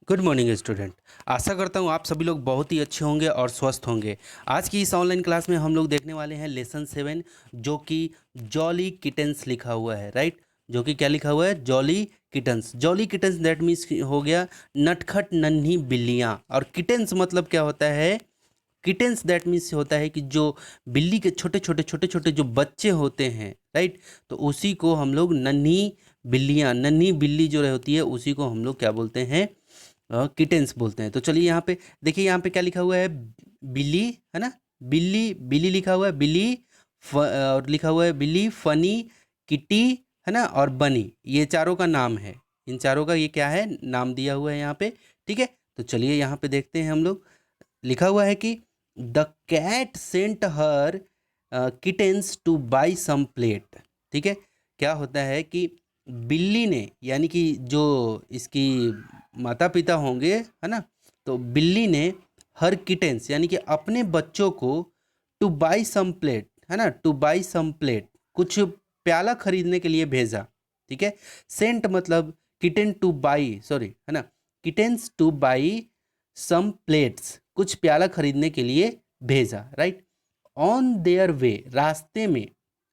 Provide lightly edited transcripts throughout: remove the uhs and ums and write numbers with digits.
Good morning student. आशा करता हूँ आप सभी लोग बहुत ही अच्छे होंगे और स्वस्थ होंगे। आज की इस ऑनलाइन क्लास में हम लोग देखने वाले हैं लेसन 7, जो कि जॉली किटन्स लिखा हुआ है। राइट, जो कि क्या लिखा हुआ है? Jolly kittens. Jolly kittens that means हो गया नटखट नन्ही बिल्लियाँ। और किटन्स मतलब क्या होता है? किटेंस दैट मीन्स होता है कि जो बिल्ली के छोटे छोटे जो बच्चे होते हैं। राइट, तो उसी को हम लोग नन्ही बिल्लियाँ, नन्ही बिल्ली जो होती है उसी को हम लोग क्या बोलते हैं? किटेंस बोलते हैं। तो चलिए यहाँ पे देखिए, यहाँ पे क्या लिखा हुआ है? बिल्ली, है ना? बिल्ली, बिल्ली लिखा हुआ है, बिल्ली और लिखा हुआ है बिल्ली, फनी, किटी, है ना, और बनी। ये चारों का नाम है। इन चारों का ये क्या है? नाम दिया हुआ है यहाँ पे। ठीक है, तो चलिए यहाँ पे देखते हैं हम लोग। लिखा हुआ है कि the cat sent her kittens to buy some plate. ठीक है, क्या होता है कि बिल्ली ने, यानी कि जो इसकी माता पिता होंगे, है ना, तो बिल्ली ने हर किटेंस यानी कि अपने बच्चों को टू बाई सम प्लेट, है ना, टू बाई सम प्लेट, कुछ प्याला खरीदने के लिए भेजा। ठीक है, सेंट मतलब किटेन टू बाई, सॉरी, है ना, kittens to buy some plates, कुछ प्याला खरीदने के लिए भेजा। राइट, ऑन देयर वे, रास्ते में,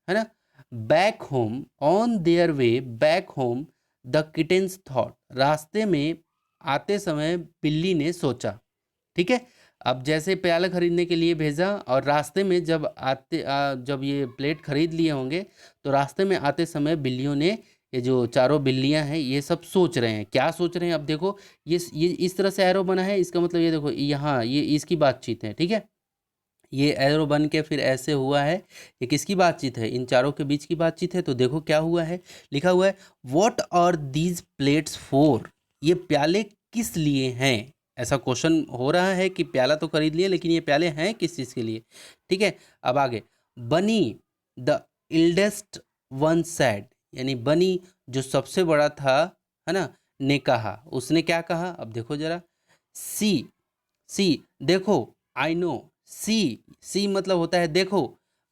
है ना, back home, on their way back home the kittens thought, रास्ते में आते समय बिल्ली ने सोचा। ठीक है, अब जैसे प्याला खरीदने के लिए भेजा और रास्ते में जब जब ये प्लेट खरीद लिए होंगे, तो रास्ते में आते समय बिल्लियों ने, ये जो चारों बिल्लियां हैं, ये सब सोच रहे हैं। क्या सोच रहे हैं? अब देखो, ये इस तरह से एरो बना है, इसका मतलब ये देखो, यहाँ ये इसकी बातचीत है। ठीक है, ये एरो बन के फिर ऐसे हुआ है। ये किसकी बातचीत है? इन चारों के बीच की बातचीत है। तो देखो क्या हुआ है, लिखा हुआ है what are these plates for, ये प्याले किस लिए हैं? ऐसा क्वेश्चन हो रहा है कि प्याला तो खरीद लिए, लेकिन ये प्याले हैं किस चीज़ के लिए? ठीक है, अब आगे, बनी द इल्डेस्ट वन सैड, यानी बनी जो सबसे बड़ा था, है ना, ने कहा। उसने क्या कहा? अब देखो जरा, सी, सी देखो, आई नो, सी, सी मतलब होता है देखो,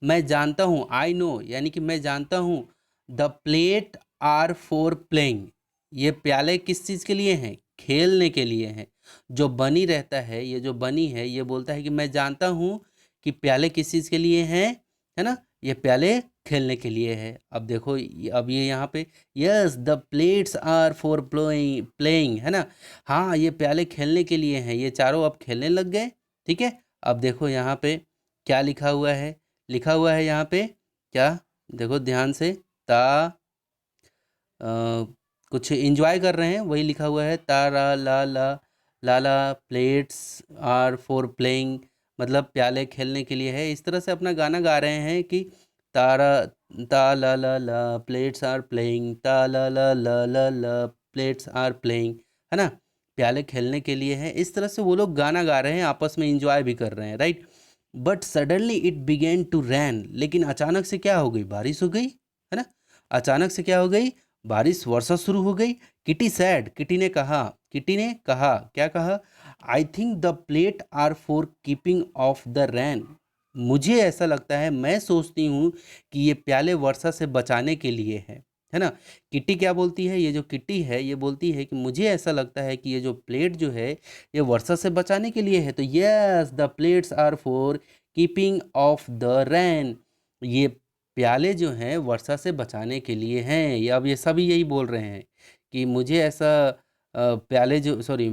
मैं जानता हूँ, आई नो यानी कि मैं जानता हूँ, the plate are for playing, ये प्याले किस चीज़ के लिए हैं? खेलने के लिए हैं। जो बनी रहता है, ये जो बनी है, ये बोलता है कि मैं जानता हूँ कि प्याले किस चीज़ के लिए हैं, है ना, ये प्याले खेलने के लिए है। अब देखो, अब ये यहाँ पे, yes the plates are for playing, playing, है ना, हाँ ये प्याले खेलने के लिए हैं। ये चारों अब खेलने लग गए। ठीक है, अब देखो यहाँ पे क्या लिखा हुआ है? लिखा हुआ है यहाँ पे क्या? देखो ध्यान से, ता कुछ एंजॉय कर रहे हैं, वही लिखा हुआ है, तारा ला ला प्लेट्स आर फॉर प्लेइंग, मतलब प्याले खेलने के लिए है। इस तरह से अपना गाना गा रहे हैं कि तारा, ता ला प्लेट्स आर प्लेइंग, ता ला प्लेट्स आर प्लेइंग, है ना, प्याले खेलने के लिए है। इस तरह से वो लोग गाना गा रहे हैं, आपस में इंजॉय भी कर रहे हैं। Right, but suddenly it began to rain, लेकिन अचानक से क्या हो गई? बारिश हो गई, है ना, अचानक से क्या हो गई? बारिश, वर्षा शुरू हो गई। किटी सैड, किटी ने कहा, किटी ने कहा, क्या कहा? I think the plate are for keeping off the rain, मुझे ऐसा लगता है, मैं सोचती हूँ कि ये प्याले वर्षा से बचाने के लिए है ना। किटी क्या बोलती है? ये जो किटी है, ये बोलती है कि मुझे ऐसा लगता है कि ये जो प्लेट जो है, ये वर्षा से बचाने के लिए है। तो yes the plates are for keeping off the rain, ये प्याले जो हैं वर्षा से बचाने के लिए हैं। ये अब ये सभी यही बोल रहे हैं कि मुझे ऐसा प्याले जो, सॉरी,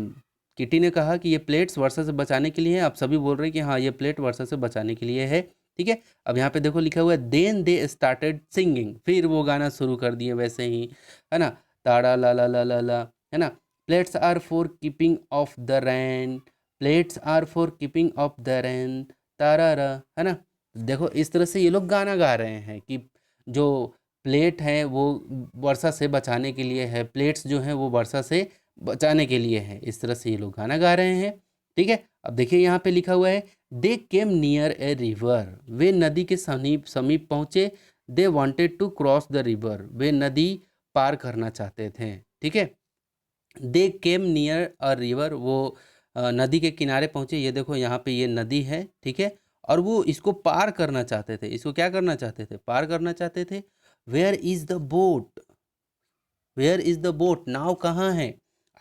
किटी ने कहा कि ये प्लेट्स वर्षा से बचाने के लिए हैं। आप सभी बोल रहे हैं कि हाँ ये प्लेट वर्षा से बचाने के लिए है। ठीक है, अब यहाँ पे देखो लिखा हुआ है देन दे स्टार्टेड सिंगिंग, फिर वो गाना शुरू कर दिए वैसे ही, है ना, ताड़ा ला, है ना, plates are for keeping off the rain, plates are for keeping off the rain, तारा, है ना। देखो इस तरह से ये लोग गाना गा रहे हैं कि जो प्लेट है वो वर्षा से बचाने के लिए है, प्लेट्स जो हैं वो वर्षा से बचाने के लिए है। इस तरह से ये लोग गाना गा रहे हैं। ठीक है, अब देखिए यहाँ पे लिखा हुआ है दे केम नियर ए रिवर, वे नदी के समीप समीप पहुँचे। They wanted to cross the river, वे नदी पार करना चाहते थे। ठीक है, दे केम नियर अ रिवर, वो नदी के किनारे पहुँचे। ये देखो यहाँ पे ये नदी है। ठीक है, और वो इसको पार करना चाहते थे। इसको क्या करना चाहते थे? पार करना चाहते थे। Where is the boat, where is the boat, नाव कहाँ है?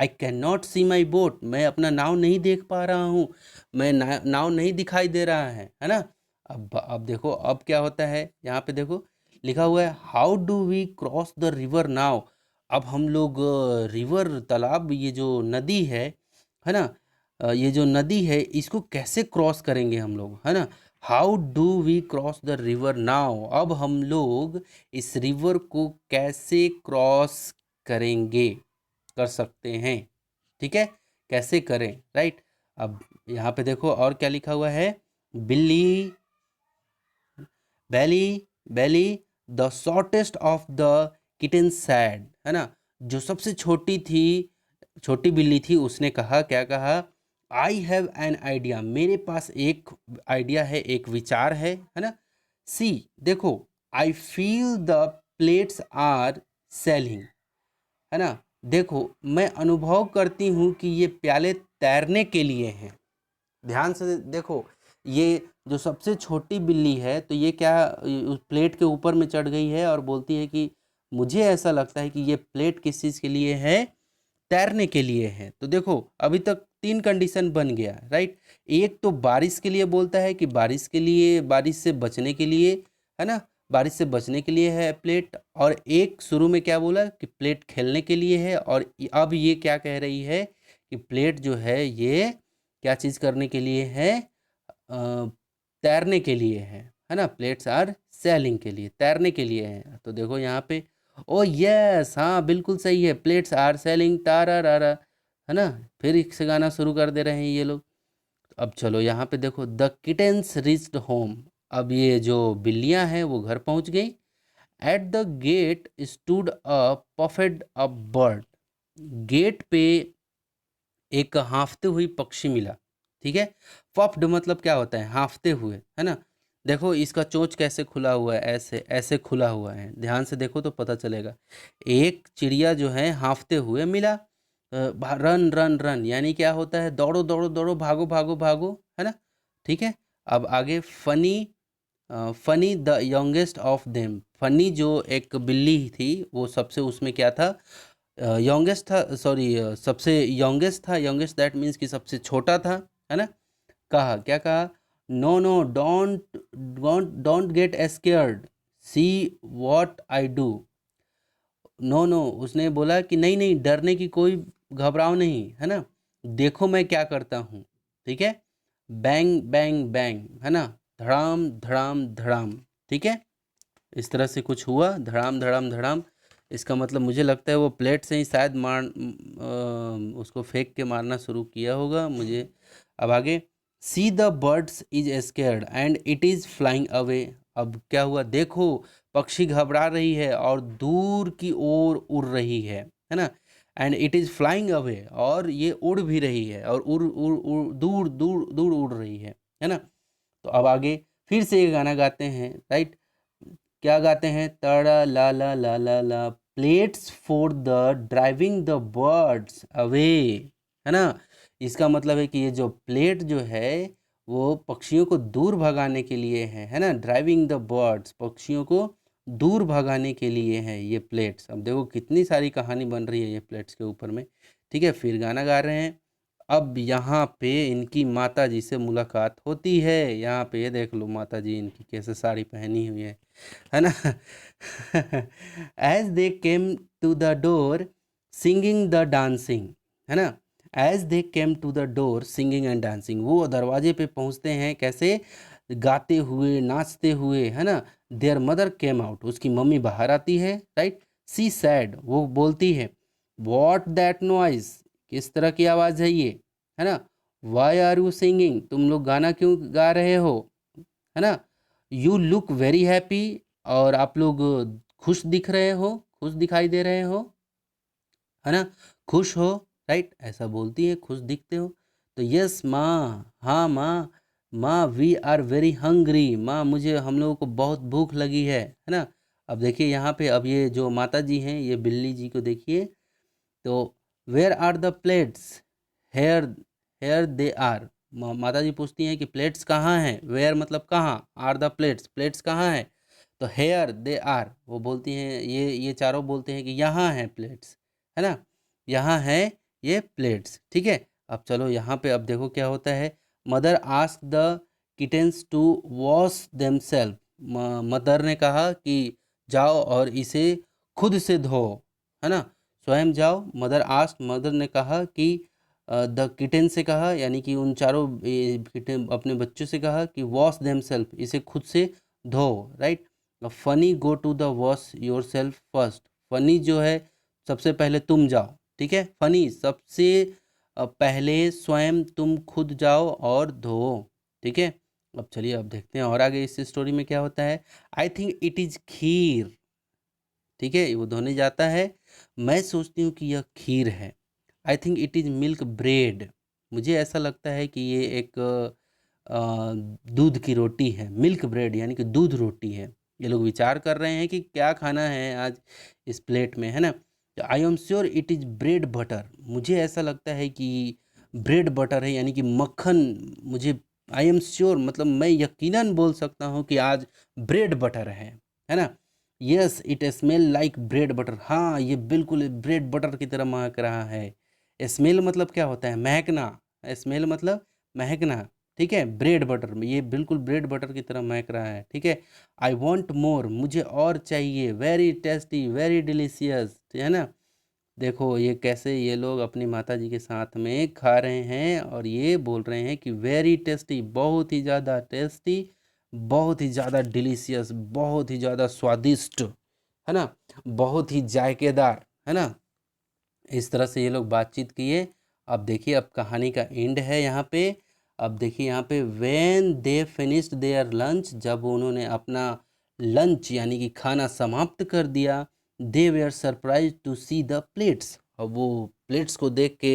I can not see my boat, मैं अपना नाव नहीं देख पा रहा हूँ, मैं नाव नहीं दिखाई दे रहा है ना। अब देखो अब क्या होता है, यहाँ पे देखो लिखा हुआ है how do we cross the river now. अब हम लोग रिवर तालाब, ये जो नदी है ना, ये जो नदी है इसको कैसे क्रॉस करेंगे हम लोग, है ना। How do we cross the river now, अब हम लोग इस रिवर को कैसे क्रॉस करेंगे, कर सकते हैं, ठीक है, कैसे करें, राइट। अब यहाँ पे देखो और क्या लिखा हुआ है, बिल्ली बैली बैली the shortest of the kitten said, है ना, जो सबसे छोटी थी, छोटी बिल्ली थी, उसने कहा, क्या कहा, आई हैव एन आइडिया, मेरे पास एक आइडिया है, एक विचार है ना। सी देखो, I feel the plates are sailing, है ना, देखो मैं अनुभव करती हूँ कि ये प्याले तैरने के लिए हैं। ध्यान से देखो, ये जो सबसे छोटी बिल्ली है तो ये क्या उस प्लेट के ऊपर में चढ़ गई है और बोलती है कि मुझे ऐसा लगता है कि ये प्लेट किस चीज़ के लिए है, तैरने के लिए है। तो देखो अभी तक तीन कंडीशन बन गया, राइट। एक तो बारिश के लिए बोलता है कि बारिश के लिए, बारिश से बचने के लिए, है ना, बारिश से बचने के लिए है प्लेट। और एक शुरू में क्या बोला कि प्लेट खेलने के लिए है, और अब ये क्या कह रही है कि प्लेट जो है ये क्या चीज़ करने के लिए है, अ, तैरने के लिए है ना, प्लेट्स आर सेलिंग के लिए, तैरने के लिए है। तो देखो यहाँ पे, ओ यस, हाँ बिल्कुल सही है, प्लेट्स आर सेलिंग तारा रारा, है ना। फिर एक से गाना शुरू कर दे रहे हैं ये लोग। अब चलो यहाँ पे देखो, द किटेंस रिच्ड होम, अब ये जो बिल्लियाँ हैं वो घर पहुँच गई। At the gate stood a puffed a bird, गेट पे एक हाँफते हुई पक्षी मिला, ठीक है। पफ्ड मतलब क्या होता है, हाँफते हुए, है ना। देखो इसका चोंच कैसे खुला हुआ है, ऐसे ऐसे खुला हुआ है, ध्यान से देखो तो पता चलेगा। एक चिड़िया जो है हाँफते हुए मिला, रन रन रन यानी क्या होता है, दौड़ो दौड़ो दौड़ो, भागो भागो भागो, है ना, ठीक है। अब आगे funny, funny the youngest of them, funny जो एक बिल्ली थी वो सबसे उसमें क्या था, यंगेस्ट था, सॉरी सबसे यंगेस्ट था, यंगेस्ट दैट मीन्स कि सबसे छोटा था, है ना। कहा, क्या कहा, no no don't don't don't get scared, see what I do. No no, उसने बोला कि नहीं नहीं, डरने की कोई, घबराओ नहीं, है ना, देखो मैं क्या करता हूँ, ठीक है। बैंग बैंग बैंग, है ना, धड़ाम धड़ाम धड़ाम, ठीक है। इस तरह से कुछ हुआ, धड़ाम धड़ाम धड़ाम। इसका मतलब मुझे लगता है वो प्लेट से ही शायद उसको फेंक के मारना शुरू किया होगा मुझे। अब आगे, see the birds is scared and it is flying away, अब क्या हुआ, देखो पक्षी घबरा रही है और दूर की ओर उड़ रही है ना। And it is flying away, और ये उड़ भी रही है, और उड़ उड़ उड़ दूर दूर दूर उड़ रही है ना। तो अब आगे फिर से ये गाना गाते हैं, राइट। क्या गाते हैं, तड़ा ला plates for the driving the birds away, है ना। इसका मतलब है कि ये जो प्लेट जो है वो पक्षियों को दूर भगाने के लिए है ना, ड्राइविंग द बर्ड्स, पक्षियों को दूर भगाने के लिए है ये प्लेट्स। अब देखो कितनी सारी कहानी बन रही है ये प्लेट्स के ऊपर में, ठीक है। फिर गाना गा रहे हैं। अब यहाँ पे इनकी माता जी से मुलाकात होती है, यहाँ पे ये देख लो माता जी इनकी कैसे साड़ी पहनी हुई है ना। As they came to the door singing the dancing, है ना, as they came to the door singing and dancing, वो दरवाजे पे पहुंचते हैं कैसे, गाते हुए नाचते हुए, है ना। देयर मदर केम आउट, उसकी मम्मी बाहर आती है, राइट। सी सैड, वो बोलती है, वॉट दैट नॉइज, किस तरह की आवाज़ है ये, है ना। वाई आर यू सिंगिंग, तुम लोग गाना क्यों गा रहे हो, है ना। यू लुक वेरी हैप्पी, और आप लोग खुश दिख रहे हो, खुश दिखाई दे रहे हो, है ना, खुश हो, राइट, ऐसा बोलती है, खुश दिखते हो। तो यस माँ, हाँ माँ, माँ वी आर वेरी हंग्री, माँ मुझे, हम लोगों को बहुत भूख लगी है ना। अब देखिए यहाँ पे, अब ये जो माता जी हैं ये बिल्ली जी को देखिए, तो where are the plates, here, here they are, माता जी पूछती हैं कि प्लेट्स कहाँ हैं, वेयर मतलब कहाँ, आर द प्लेट्स, प्लेट्स कहाँ हैं, तो हेयर दे आर, वो बोलती हैं, ये चारों बोलते हैं कि यहाँ हैं प्लेट्स, है ना, यहाँ है ये प्लेट्स, ठीक है। अब चलो यहाँ पे अब देखो क्या होता है। Mother ask the kittens to wash themselves. Mother ने कहा कि जाओ और इसे खुद से धो, है ना, स्वयं जाओ। मदर आस्क, मदर ने कहा कि द किटेन से कहा, यानी कि उन चारों किटेन अपने बच्चों से कहा कि वॉश देमसेल्फ, इसे खुद से धो, right. Funny go to the wash yourself first. Funny जो है सबसे पहले तुम जाओ, ठीक है। फनी सबसे पहले स्वयं तुम खुद जाओ और धो, ठीक है। अब चलिए अब देखते हैं और आगे इस स्टोरी में क्या होता है। आई थिंक इट इज़ खीर, ठीक है, वो धोने जाता है। मैं सोचती हूँ कि यह खीर है। I think it is milk bread. मुझे ऐसा लगता है कि ये एक दूध की रोटी है, मिल्क ब्रेड यानी कि दूध रोटी है। ये लोग विचार कर रहे हैं कि क्या खाना है आज इस प्लेट में, है ना। I am sure it is bread butter. मुझे ऐसा लगता है कि ब्रेड बटर है, यानी कि मक्खन। मुझे आई एम श्योर मतलब मैं यकीनन बोल सकता हूँ कि आज ब्रेड बटर है ना। Yes it smell like bread butter. हाँ, ये बिल्कुल ब्रेड बटर की तरह महक रहा है। स्मेल मतलब क्या होता है, महकना। स्मेल मतलब महकना, ठीक है। ब्रेड बटर में ये बिल्कुल ब्रेड बटर की तरह महक रहा है, ठीक है। आई वॉन्ट मोर, मुझे और चाहिए। वेरी टेस्टी, वेरी डिलीशियस, है ना। देखो ये कैसे ये लोग अपनी माता जी के साथ में खा रहे हैं और ये बोल रहे हैं कि वेरी टेस्टी, बहुत ही ज़्यादा टेस्टी, बहुत ही ज़्यादा डिलीशियस, बहुत ही ज़्यादा स्वादिष्ट, है ना, बहुत ही जायकेदार, है ना। इस तरह से ये लोग बातचीत किए। अब देखिए अब कहानी का एंड है यहाँ पे। अब देखिए यहाँ पे when they finished there lunch, जब उन्होंने अपना लंच यानी कि खाना समाप्त कर दिया, they were surprise to see the plates. अब वो प्लेट्स को देख के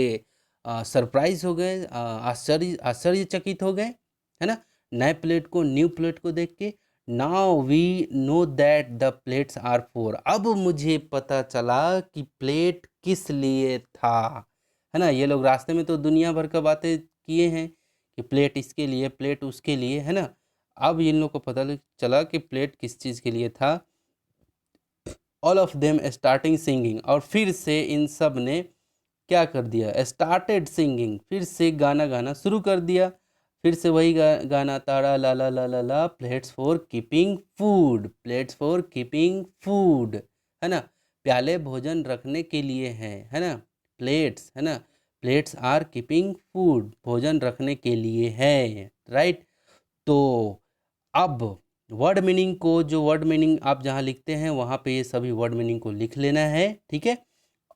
सरप्राइज हो गए, आश्चर्यचकित हो गए, है ना, नए प्लेट को, न्यू प्लेट को देख के। Now we know that the plates are for. अब मुझे पता चला कि प्लेट किस लिए था, है ना। ये लोग रास्ते में तो दुनिया भर का बातें किए हैं कि प्लेट इसके लिए, प्लेट उसके लिए, है ना। अब इन लोग को पता चला कि प्लेट किस चीज़ के लिए था। All of them starting singing, और फिर से इन सब ने क्या कर दिया, स्टार्टेड सिंगिंग, फिर से गाना गाना शुरू कर दिया। फिर से वही गाना, ताड़ा ला ला ला ला ला, plates for keeping food, plates for keeping food, है ना, प्याले भोजन रखने के लिए हैं, है ना, प्लेट्स, है ना, प्लेट्स आर कीपिंग फूड, भोजन रखने के लिए है, राइट। तो अब वर्ड मीनिंग को, जो वर्ड मीनिंग आप जहाँ लिखते हैं वहाँ पे ये सभी वर्ड मीनिंग को लिख लेना है, ठीक है।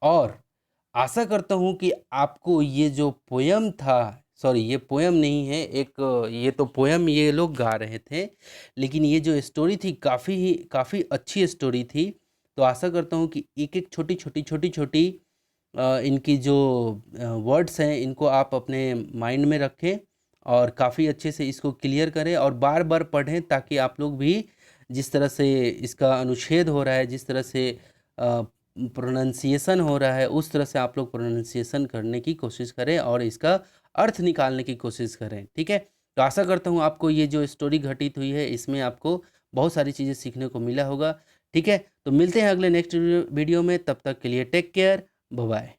और आशा करता हूँ कि आपको ये जो पोयम था, सॉरी ये पोयम नहीं है, एक ये तो पोयम ये लोग गा रहे थे, लेकिन ये जो स्टोरी थी काफ़ी अच्छी स्टोरी थी। तो आशा करता हूँ कि एक एक छोटी छोटी इनकी जो वर्ड्स हैं इनको आप अपने माइंड में रखें और काफ़ी अच्छे से इसको क्लियर करें और बार बार पढ़ें, ताकि आप लोग भी जिस तरह से इसका अनुच्छेद हो रहा है, जिस तरह से प्रोनाउंसिएशन हो रहा है, उस तरह से आप लोग प्रोनाउंसिएशन करने की कोशिश करें और इसका अर्थ निकालने की कोशिश करें, ठीक है। तो आशा करता हूँ आपको ये जो स्टोरी घटित हुई है इसमें आपको बहुत सारी चीज़ें सीखने को मिला होगा, ठीक है। तो मिलते हैं अगले नेक्स्ट वीडियो में, तब तक के लिए टेक केयर, बाय बाय।